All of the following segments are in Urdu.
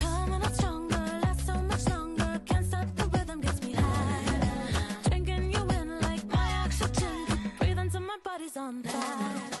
Coming on stronger, last so much longer. Can't stop the rhythm, gets me high. Drinking you in like my oxygen. Breathe into my body's on fire.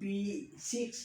B6,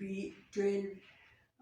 B12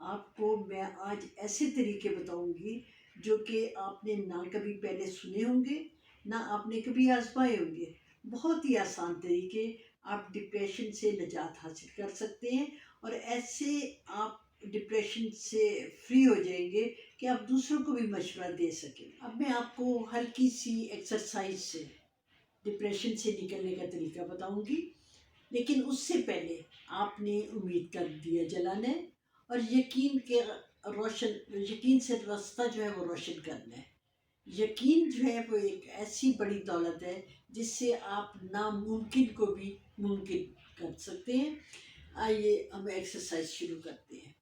آپ کو میں آج ایسے طریقے بتاؤں گی جو کہ آپ نے نہ کبھی پہلے سنے ہوں گے، نہ آپ نے کبھی آزمائے ہوں گے۔ بہت ہی آسان طریقے، آپ ڈپریشن سے نجات حاصل کر سکتے ہیں، اور ایسے آپ ڈپریشن سے فری ہو جائیں گے کہ آپ دوسروں کو بھی مشورہ دے سکیں۔ اب میں آپ کو ہلکی سی ایکسرسائز سے ڈپریشن سے نکلنے کا طریقہ بتاؤں گی، لیکن اس سے پہلے آپ نے امید کا دیا جلانا ہے، اور یقین سے راستہ جو ہے وہ روشن کرنا ہے۔ یقین جو ہے وہ ایک ایسی بڑی دولت ہے جس سے آپ ناممکن کو بھی ممکن کر سکتے ہیں۔ آئیے ہم ایکسرسائز شروع کرتے ہیں۔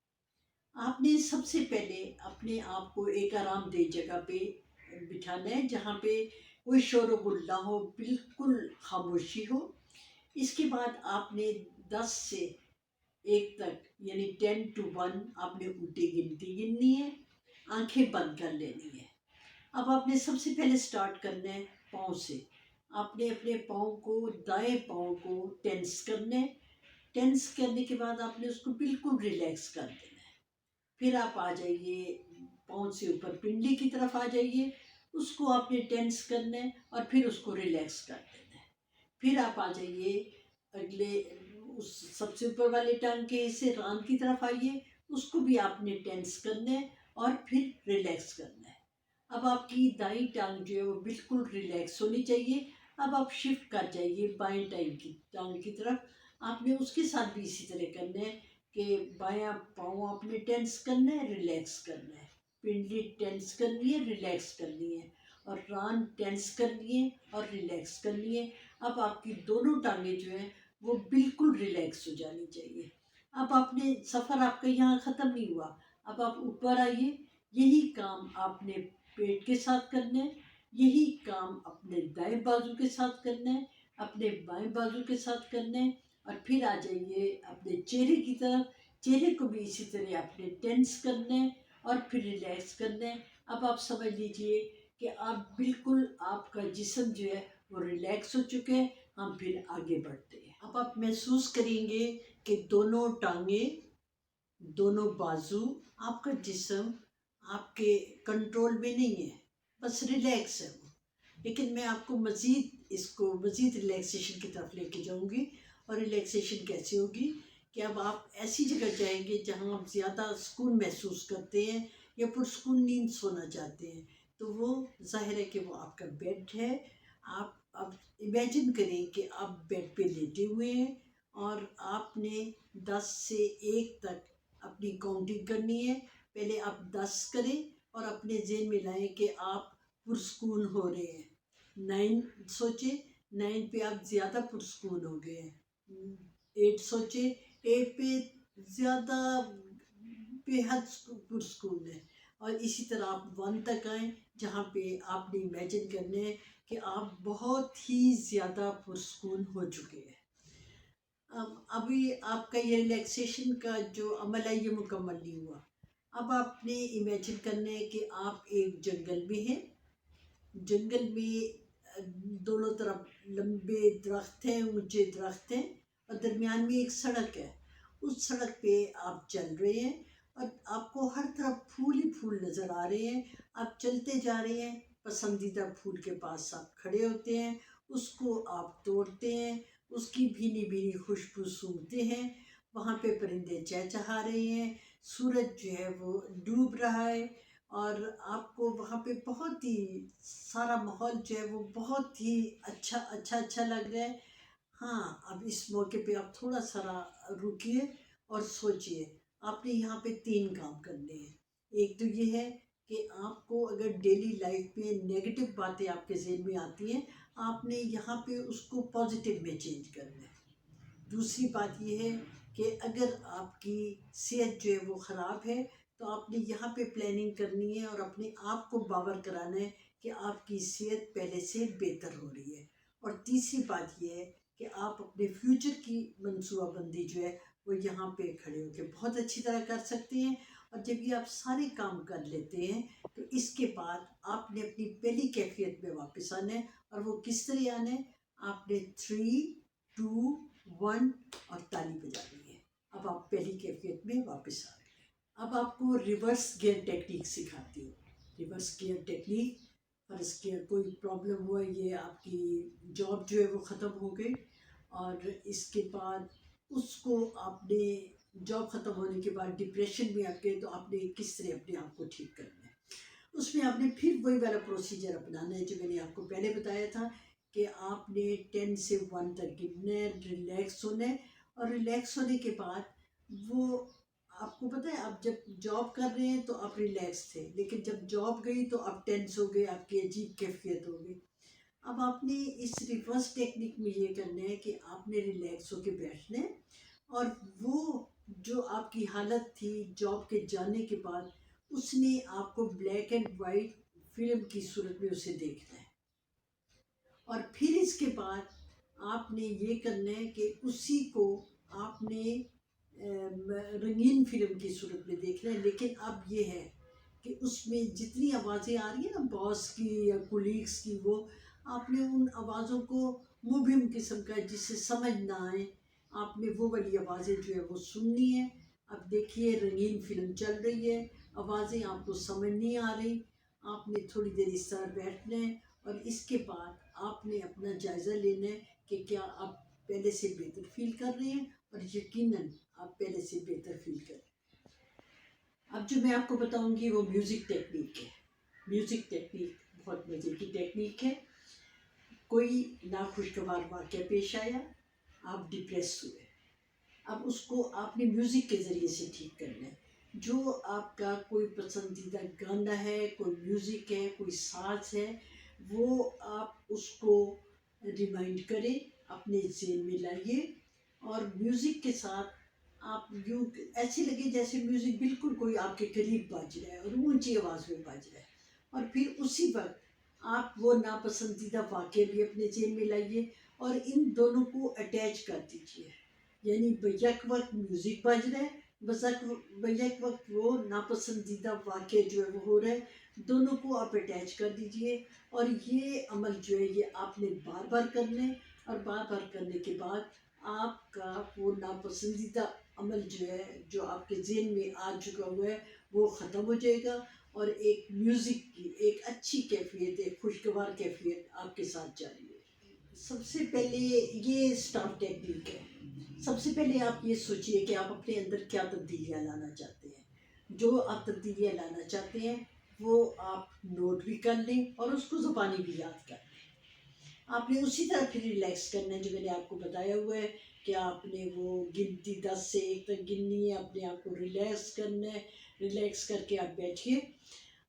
آپ نے سب سے پہلے اپنے آپ کو ایک آرام دہ جگہ پہ بٹھانا ہے، جہاں پہ کوئی شور و غل نہ ہو، بالکل خاموشی ہو۔ اس کے بعد آپ نے 10 سے 1 تک یعنی 10 to 1 آپ نے الٹی گنتی گننی ہے، آنکھیں بند کر لینی ہے۔ اب آپ نے سب سے پہلے سٹارٹ کرنا ہے پاؤں سے۔ آپ نے اپنے پاؤں کو، دائیں پاؤں کو ٹینس کرنا ہے۔ ٹینس کرنے کے بعد آپ نے اس کو بالکل ریلیکس کر دینا ہے۔ پھر آپ آ جائیے پاؤں سے اوپر پنڈلی کی طرف آ جائیے، اس کو آپ نے ٹینس کرنا ہے اور پھر اس کو ریلیکس کر دینا ہے۔ پھر آپ آ جائیے اگلے اس سب سے اوپر والے ٹانگ کے حصے ران کی طرف آئیے، اس کو بھی آپ نے ٹینس کرنا ہے اور پھر ریلیکس کرنا ہے۔ اب آپ کی دائیں ٹانگ جو ہے وہ بالکل ریلیکس ہونی چاہیے۔ اب آپ شفٹ کر جائیے بائیں ٹانگ کی طرف۔ آپ نے اس کے ساتھ بھی اسی طرح کرنا ہے کہ بایاں پاؤں آپ نے ٹینس کرنا ہے، ریلیکس کرنا ہے، پنڈلی ٹینس کرنی ہے، ریلیکس کرنی ہے، اور ران ٹینس کرنی ہے اور ریلیکس کرنی ہے۔ اب آپ کی دونوں ٹانگیں جو ہیں وہ بالکل ریلیکس ہو جانی چاہیے۔ اب آپ نے سفر آپ کا یہاں ختم نہیں ہوا، اب آپ اوپر آئیے۔ یہی کام آپ نے پیٹ کے ساتھ کرنا ہے، یہی کام اپنے دائیں بازو کے ساتھ کرنا ہے، اپنے بائیں بازو کے ساتھ کرنا ہے، اور پھر آ جائیے اپنے چہرے کی طرف۔ چہرے کو بھی اسی طرح آپ نے ٹینس کرنا ہے اور پھر ریلیکس کرنا ہے۔ اب آپ سمجھ لیجئے کہ آپ بالکل، آپ کا جسم جو ہے وہ ریلیکس ہو چکے ہیں۔ ہم پھر آگے بڑھتے ہیں۔ اب آپ محسوس کریں گے کہ دونوں ٹانگیں، دونوں بازو، آپ کا جسم آپ کے کنٹرول میں نہیں ہے، بس ریلیکس ہے وہ۔ لیکن میں آپ کو مزید ریلیکسیشن کی طرف لے کے جاؤں گی۔ اور ریلیکسیشن کیسے ہوگی کہ اب آپ ایسی جگہ جائیں گے جہاں آپ زیادہ سکون محسوس کرتے ہیں یا پرسکون نیند سونا چاہتے ہیں، تو وہ ظاہر ہے کہ وہ آپ کا بیڈ ہے۔ آپ اب امیجن کریں کہ آپ بیڈ پہ لیٹے ہوئے ہیں، اور آپ نے 10 سے 1 تک اپنی کاؤنٹنگ کرنی ہے۔ پہلے آپ 10 کریں اور اپنے ذہن میں لائیں کہ آپ پرسکون ہو رہے ہیں۔ 9 سوچیں، 9 پہ آپ زیادہ پرسکون ہو گئے ہیں۔ 8 سوچیں، 8 پہ زیادہ بے حد پرسکون ہے۔ اور اسی طرح آپ 1 تک آئیں، جہاں پہ آپ نے امیجن کرنے ہے کہ آپ بہت ہی زیادہ پرسکون ہو چکے ہیں۔ ابھی آپ کا یہ ریلیکسیشن کا جو عمل ہے یہ مکمل نہیں ہوا۔ اب آپ نے امیجن کرنا ہے کہ آپ ایک جنگل میں ہیں۔ جنگل میں دونوں طرف لمبے درخت ہیں، اونچے درخت ہیں، اور درمیان میں ایک سڑک ہے۔ اس سڑک پہ آپ چل رہے ہیں اور آپ کو ہر طرف پھول ہی پھول نظر آ رہے ہیں۔ آپ چلتے جا رہے ہیں، پسندیدہ پھول کے پاس آپ کھڑے ہوتے ہیں، اس کو آپ توڑتے ہیں، اس کی بھینی بھینی خوشبو سونگھتے ہیں۔ وہاں پہ پرندے چہچہا رہے ہیں، سورج جو ہے وہ ڈوب رہا ہے، اور آپ کو وہاں پہ بہت ہی سارا ماحول جو ہے وہ بہت ہی اچھا لگ رہا ہے۔ ہاں، اب اس موقع پہ آپ تھوڑا سا رکیے اور سوچئے۔ آپ نے یہاں پہ 3 کام کرنے ہیں۔ ایک تو یہ ہے کہ آپ کو اگر ڈیلی لائف میں نیگیٹو باتیں آپ کے ذہن میں آتی ہیں، آپ نے یہاں پہ اس کو پازیٹیو میں چینج کرنا ہے۔ دوسری بات یہ ہے کہ اگر آپ کی صحت جو ہے وہ خراب ہے، تو آپ نے یہاں پہ پلاننگ کرنی ہے اور اپنے آپ کو باور کرانا ہے کہ آپ کی صحت پہلے سے بہتر ہو رہی ہے۔ اور تیسری بات یہ ہے کہ آپ اپنے فیوچر کی منصوبہ بندی جو ہے وہ یہاں پہ کھڑے ہو کے بہت اچھی طرح کر سکتے ہیں۔ اور جب یہ آپ سارے کام کر لیتے ہیں تو اس کے بعد آپ نے اپنی پہلی کیفیت میں واپس آنا ہے۔ اور وہ کس طرح آنا ہے؟ آپ نے 3 2 1 اور تالی بجانی ہے۔ اب آپ پہلی کیفیت میں واپس آ گئے۔ اب آپ کو ریورس گیئر ٹیکنیک سکھاتی ہوں. ریورس گیئر ٹیکنیک، فرض کیا کوئی پرابلم ہوا، یہ آپ کی جاب جو ہے وہ ختم ہو گئی، اور اس کے بعد اس کو آپ نے جاب ختم ہونے کے بعد ڈپریشن میں آپ گئے، تو آپ نے کس طرح اپنے آپ کو ٹھیک کرنا ہے. اس میں آپ نے پھر وہی والا پروسیجر اپنانا ہے جو میں نے آپ کو پہلے بتایا تھا، کہ آپ نے 10 سے 1 تک گننا ہے، ریلیکس ہونا ہے. اور ریلیکس ہونے کے بعد وہ آپ کو پتہ ہے، آپ جب جاب کر رہے ہیں تو آپ ریلیکس تھے، لیکن جب جاب گئی تو آپ ٹینس ہو گئے، آپ کی عجیب کیفیت ہو گئی. اب آپ نے اس ریورس ٹیکنیک میں یہ کرنا ہے کہ آپ نے ریلیکس ہو کے بیٹھنا ہے، اور وہ جو آپ کی حالت تھی جاب کے جانے کے بعد، اس نے آپ کو بلیک اینڈ وائٹ فلم کی صورت میں اسے دیکھنا ہے. اور پھر اس کے بعد آپ نے یہ کرنا ہے کہ اسی کو آپ نے رنگین فلم کی صورت میں دیکھنا ہے. لیکن اب یہ ہے کہ اس میں جتنی آوازیں آ رہی ہیں نا باس کی یا کولیگس کی، وہ آپ نے ان آوازوں کو مبہم قسم کا، جس سے سمجھ نہ آئے، آپ نے وہ والی آوازیں جو ہے وہ سننی ہے. اب دیکھیے رنگین فلم چل رہی ہے، آوازیں آپ کو سمجھ نہیں آ رہی، آپ نے تھوڑی دیر اس طرح بیٹھنا ہے. اور اس کے بعد آپ نے اپنا جائزہ لینا ہے کہ کیا آپ پہلے سے بہتر فیل کر رہے ہیں، اور یقیناً آپ پہلے سے بہتر فیل کر رہے ہیں. اب جو میں آپ کو بتاؤں گی وہ میوزک ٹیکنیک ہے. میوزک ٹیکنیک بہت مزے کی ٹیکنیک ہے. کوئی ناخوشگوار واقعہ پیش آیا، آپ ڈپریس ہوئے، اب اس کو آپ نے میوزک کے ذریعے سے ٹھیک کرنا ہے. جو آپ کا کوئی پسندیدہ گانا ہے، کوئی میوزک ہے، کوئی ساز ہے، وہ آپ اس کو ریمائنڈ کریں، اپنے ذہن میں لائیے، اور میوزک کے ساتھ آپ یوں ایسے لگے جیسے میوزک بالکل کوئی آپ کے قریب بج رہا ہے اور اونچی آواز میں بج رہا ہے. اور پھر اسی وقت آپ وہ ناپسندیدہ واقعے بھی اپنے ذہن میں لائیے، اور ان دونوں کو اٹیچ کر دیجیے. یعنی بیک وقت میوزک بج رہا ہے، بیک وقت وہ ناپسندیدہ واقعے جو ہے وہ ہو رہا ہے، دونوں کو آپ اٹیچ کر دیجیے. اور یہ عمل جو ہے یہ آپ نے بار بار کرنا ہے، اور بار بار کرنے کے بعد آپ کا وہ ناپسندیدہ عمل جو ہے، جو آپ کے ذہن میں آ چکا ہوا ہے، وہ ختم ہو جائے گا، اور ایک میوزک کی ایک اچھی کیفیت، ایک خوشگوار کیفیت آپ کے ساتھ جاری ہے. سب سے پہلے یہ اسٹارٹ ٹیکنیک ہے. سب سے پہلے آپ یہ سوچئے کہ آپ اپنے اندر کیا تبدیلیاں لانا چاہتے ہیں. جو آپ تبدیلیاں لانا چاہتے ہیں وہ آپ نوٹ بھی کر لیں، اور اس کو زبانی بھی یاد کر لیں. آپ نے اسی طرح پھر ریلیکس کرنا ہے جو میں نے آپ کو بتایا ہوا ہے، کہ آپ نے وہ گنتی 10 سے 1 تک گننی ہے، اپنے آپ کو ریلیکس کرنا ہے. ریلیکس کر کے آپ بیٹھیے.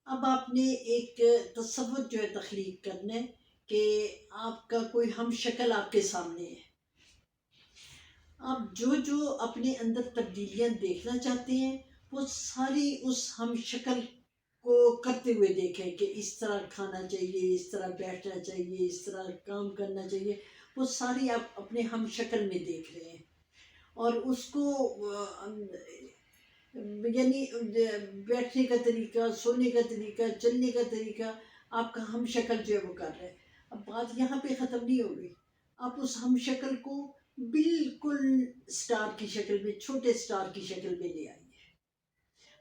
اب آپ نے ایک تصور جو ہے تخلیق کرنا ہے کہ آپ کا کوئی ہم شکل آپ کے سامنے ہے. آپ جو اپنے اندر تبدیلیاں دیکھنا چاہتے ہیں، وہ ساری اس ہم شکل کو کرتے ہوئے دیکھیں، کہ اس طرح کھانا چاہیے، اس طرح بیٹھنا چاہیے، اس طرح کام کرنا چاہیے. وہ ساری آپ اپنے ہم شکل میں دیکھ رہے ہیں، اور اس کو یعنی بیٹھنے کا طریقہ، سونے کا طریقہ، چلنے کا طریقہ آپ کا ہم شکل جو ہے وہ کر رہا ہے. اب بات یہاں پہ ختم نہیں ہو گئی. آپ اس ہم شکل کو بالکل سٹار کی شکل میں، چھوٹے سٹار کی شکل میں لے آئیے.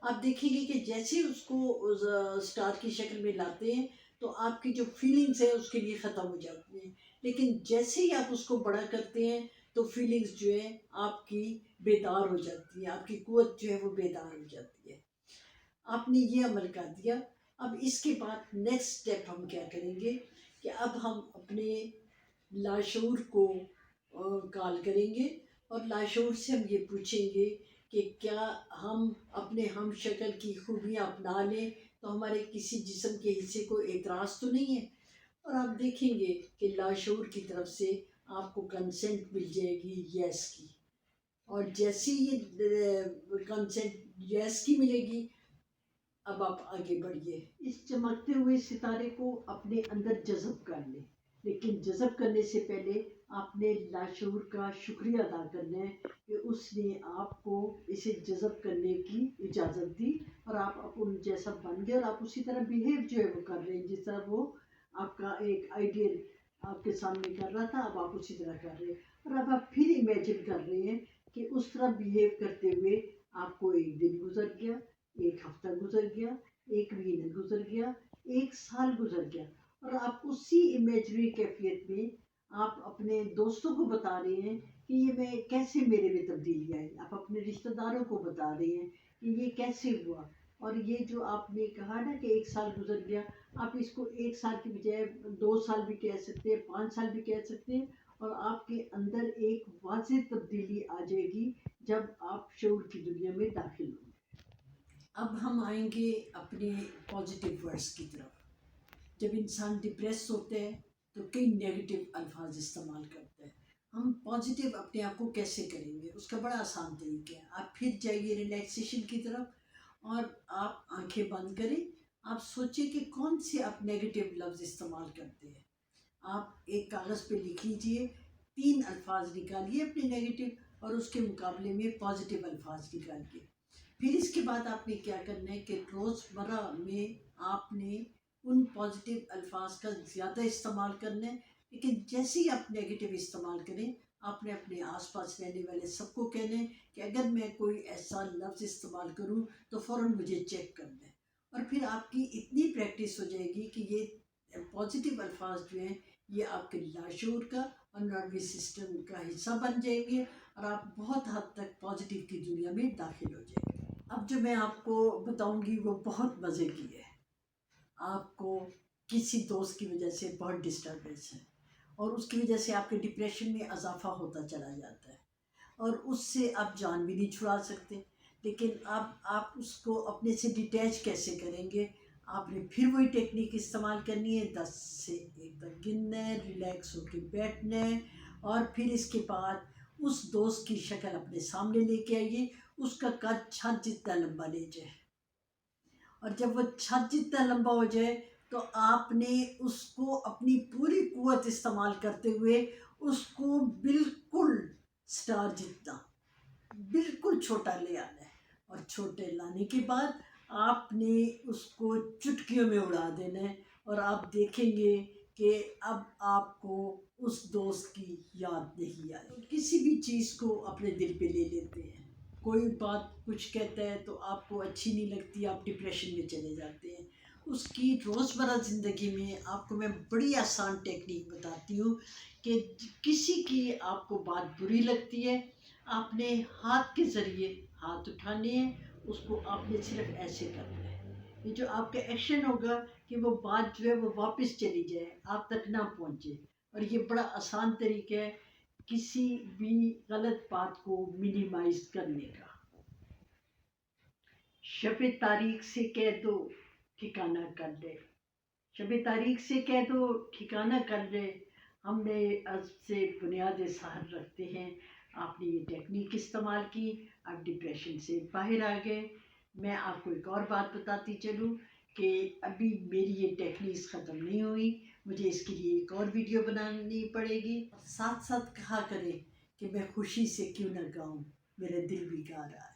آپ دیکھیں گے کہ جیسے اس کو سٹار کی شکل میں لاتے ہیں تو آپ کی جو فیلنگز ہیں اس کے لیے ختم ہو جاتی ہیں. لیکن جیسے ہی آپ اس کو بڑا کرتے ہیں تو فیلنگز جو ہے آپ کی بیدار ہو جاتی ہے، آپ کی قوت جو ہے وہ بیدار ہو جاتی ہے. آپ نے یہ عمل کر دیا. اب اس کے بعد نیکسٹ سٹیپ ہم کیا کریں گے، کہ اب ہم اپنے لاشعور کو کال کریں گے، اور لاشعور سے ہم یہ پوچھیں گے کہ کیا ہم اپنے ہم شکل کی خوبیاں اپنا لیں تو ہمارے کسی جسم کے حصے کو اعتراض تو نہیں ہے. اور آپ دیکھیں گے کہ لاشعور کی طرف سے آپ کو کنسنٹ مل جائے گی یس کی. اور جیسی یہ کنسنٹ یس کی ملے گی، اب آپ آگے بڑھیے. اس چمکتے ہوئے ستارے کو اپنے اندر جذب کر لیں. لیکن جذب کرنے سے پہلے آپ نے لاشعور کا شکریہ ادا کرنا ہے کہ اس نے آپ کو اسے جذب کرنے کی اجازت دی، اور آپ ان جیسا بن گئے، اور آپ اسی طرح بیہیو جو ہے وہ کر رہے ہیں جس طرح وہ آپ کا ایک آئیڈیل آپ کے سامنے کر رہا تھا. اب آپ اسی طرح کر رہے ہیں، اور اب آپ پھر امیجن کر رہے ہیں کہ اس طرح بیہیو کرتے ہوئے آپ کو ایک دن گزر گیا، ایک ہفتہ گزر گیا، ایک مہینہ گزر گیا، ایک سال گزر گیا، اور آپ اسی امیجنری کیفیت میں آپ اپنے دوستوں کو بتا رہے ہیں کہ یہ میں کیسے میرے میں تبدیلی آئی، آپ اپنے رشتہ داروں کو بتا رہے ہیں کہ یہ کیسے ہوا. اور یہ جو آپ نے کہا نا کہ ایک سال گزر گیا، آپ اس کو ایک سال کی بجائے 2 سال بھی کہہ سکتے ہیں، 5 سال بھی کہہ سکتے ہیں، اور آپ کے اندر ایک واضح تبدیلی آ جائے گی جب آپ شعور کی دنیا میں داخل ہوں. اب ہم آئیں گے اپنے پازیٹیو ورڈز کی طرف. جب انسان ڈپریس ہوتا ہے تو کئی نیگیٹو الفاظ استعمال کرتا ہے. ہم پازیٹیو اپنے آپ کو کیسے کریں گے؟ اس کا بڑا آسان طریقہ ہے. آپ پھر جائیے ریلیکسیشن کی طرف اور آپ آنکھیں بند کریں. آپ سوچیں کہ کون سے آپ نیگیٹو لفظ استعمال کرتے ہیں. آپ ایک کاغذ پہ لکھ لیجئے، 3 الفاظ نکالیے اپنے نیگیٹو اور اس کے مقابلے میں پازیٹیو الفاظ نکالیے. پھر اس کے بعد آپ نے کیا کرنا ہے کہ روزمرہ میں آپ نے ان پازیٹیو الفاظ کا زیادہ استعمال کرنا ہے، لیکن جیسے ہی آپ نیگیٹو استعمال کریں آپ نے اپنے آس پاس رہنے والے سب کو کہنا ہے کہ اگر میں کوئی ایسا لفظ استعمال کروں تو فوراً مجھے چیک کر دیں. اور پھر آپ کی اتنی پریکٹس ہو جائے گی کہ یہ پازیٹیو الفاظ جو ہیں یہ آپ کے لاشعور کا اور نروس سسٹم کا حصہ بن جائیں گے اور آپ بہت حد تک پازیٹیو کی دنیا میں داخل ہو جائیں گے. اب جو میں آپ کو بتاؤں گی وہ بہت مزے کی ہے. آپ کو کسی دوست کی وجہ سے بہت ڈسٹربنس ہے اور اس کی وجہ سے آپ کے ڈپریشن میں اضافہ ہوتا چلا جاتا ہے اور اس سے آپ جان بھی نہیں چھڑا سکتے. لیکن اب آپ اس کو اپنے سے ڈیٹیچ کیسے کریں گے؟ آپ نے پھر وہی ٹیکنیک استعمال کرنی ہے. 10 سے 1 تک گننا ہے، ریلیکس ہو کے بیٹھنا ہے اور پھر اس کے بعد اس دوست کی شکل اپنے سامنے لے کے آئیے. اس کا قد چھت جتنا لمبا لے جائے اور جب وہ چھت جتنا لمبا ہو جائے تو آپ نے اس کو اپنی پوری قوت استعمال کرتے ہوئے اس کو بالکل سٹار جتنا بالکل چھوٹا لے آنا ہے. اور چھوٹے لانے کے بعد آپ نے اس کو چٹکیوں میں اڑا دینا ہے اور آپ دیکھیں گے کہ اب آپ کو اس دوست کی یاد نہیں آئی. کسی بھی چیز کو اپنے دل پہ لے لیتے ہیں. کوئی بات کچھ کہتا ہے تو آپ کو اچھی نہیں لگتی، آپ ڈپریشن میں چلے جاتے ہیں. اس کی روزمرہ زندگی میں آپ کو میں بڑی آسان ٹیکنیک بتاتی ہوں کہ کسی کی آپ کو بات بری لگتی ہے، آپ نے ہاتھ کے ذریعے ہاتھ اٹھانے ہیں، اس کو آپ نے صرف ایسے کرنا ہے. یہ جو آپ کا ایکشن ہوگا کہ وہ بات جو ہے وہ واپس چلی جائے، آپ تک نہ پہنچے. اور یہ بڑا آسان طریقہ ہے کسی بھی غلط بات کو منیمائز کرنے کا. شب تاریخ سے کہہ دو ٹھکانہ کر دے، شب تاریخ سے کہہ دو ٹھکانہ کر دے. ہم نے از سے بنیاد سحر رکھتے ہیں. آپ نے یہ ٹیکنیک استعمال کی، آپ ڈپریشن سے باہر آ گئے. میں آپ کو ایک اور بات بتاتی چلوں کہ ابھی میری یہ ٹیکنیکس ختم نہیں ہوئی، مجھے اس کے لیے ایک اور ویڈیو بنانی پڑے گی. ساتھ ساتھ کہا کریں کہ میں خوشی سے کیوں نہ گاؤں، میرا دل بھی گا رہا ہے.